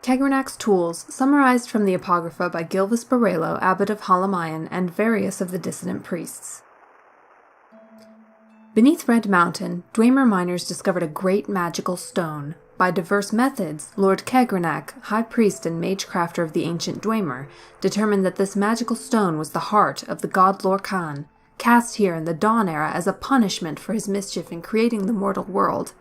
Kagrenac's tools, summarized from the Apocrypha by Gilvis Barelo, abbot of Halamayan, and various of the dissident priests. Beneath Red Mountain, Dwemer miners discovered a great magical stone. By diverse methods, Lord Kagrenac, high priest and mage-crafter of the ancient Dwemer, determined that this magical stone was the heart of the god Lorcan, cast here in the Dawn Era as a punishment for his mischief in creating the mortal world.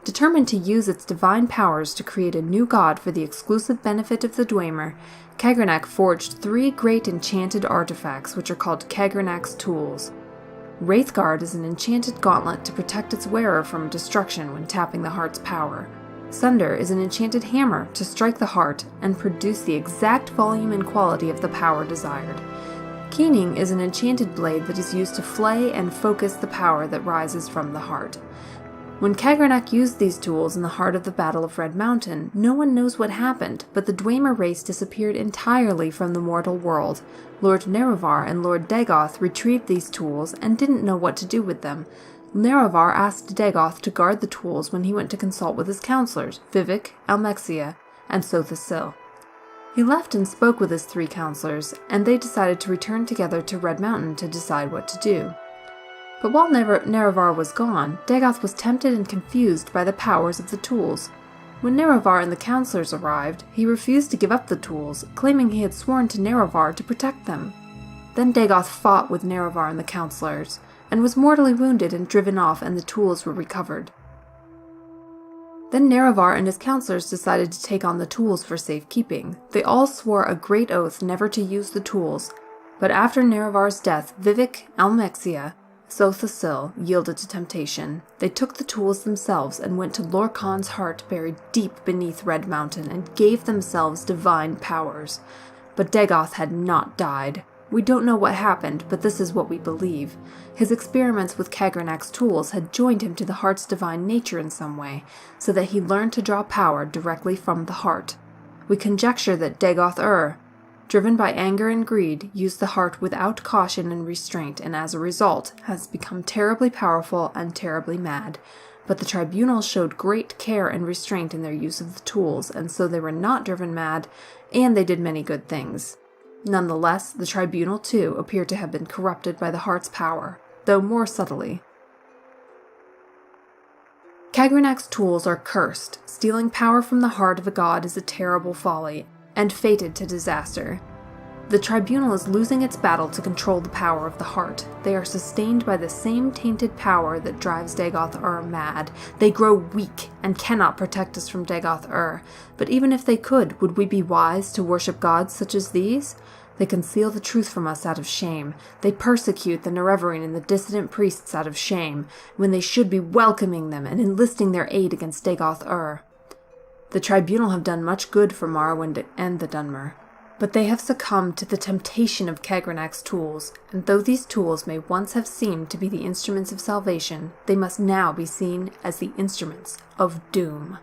Determined to use its divine powers to create a new god for the exclusive benefit of the Dwemer, Kagrenac forged 3 great enchanted artifacts which are called Kagrenac's tools. Wraithguard is an enchanted gauntlet to protect its wearer from destruction when tapping the heart's power. Sunder is an enchanted hammer to strike the heart and produce the exact volume and quality of the power desired. Keening is an enchanted blade that is used to flay and focus the power that rises from the heart. When Kagrenac used these tools in the heart of the Battle of Red Mountain, no one knows what happened, but the Dwemer race disappeared entirely from the mortal world. Lord Nerevar and Lord Dagoth retrieved these tools and didn't know what to do with them. Nerevar asked Dagoth to guard the tools when he went to consult with his counselors, Vivek, Almexia, and Sotha-Sil. He left and spoke with his 3 counselors, and they decided to return together to Red Mountain to decide what to do. But while Nerevar was gone, Dagoth was tempted and confused by the powers of the tools. When Nerevar and the counselors arrived, he refused to give up the tools, claiming he had sworn to Nerevar to protect them. Then Dagoth fought with Nerevar and the counselors, and was mortally wounded and driven off, and the tools were recovered. Then Nerevar and his counselors decided to take on the tools for safekeeping. They all swore a great oath never to use the tools, but after Nerevar's death, Vivek, Almexia, Sotha-Sil yielded to temptation. They took the tools themselves and went to Lorcan's heart buried deep beneath Red Mountain and gave themselves divine powers. But Dagoth had not died. We don't know what happened, but this is what we believe. His experiments with Kagrenac's tools had joined him to the heart's divine nature in some way, so that he learned to draw power directly from the heart. We conjecture that Dagoth driven by anger and greed, used the heart without caution and restraint, and as a result, has become terribly powerful and terribly mad. But the tribunal showed great care and restraint in their use of the tools, and so they were not driven mad, and they did many good things. Nonetheless, the tribunal too appear to have been corrupted by the heart's power, though more subtly. Kagrenac's tools are cursed. Stealing power from the heart of a god is a terrible folly, and fated to disaster. The tribunal is losing its battle to control the power of the heart. They are sustained by the same tainted power that drives Dagoth mad. They grow weak and cannot protect us from Dagoth but even if they could, would we be wise to worship gods such as these? They conceal the truth from us out of shame. They persecute the Nerevarine and the dissident priests out of shame, when they should be welcoming them and enlisting their aid against Dagoth The tribunal have done much good for Morrowind and the Dunmer, but they have succumbed to the temptation of Kagrenac's tools, and though these tools may once have seemed to be the instruments of salvation, they must now be seen as the instruments of doom.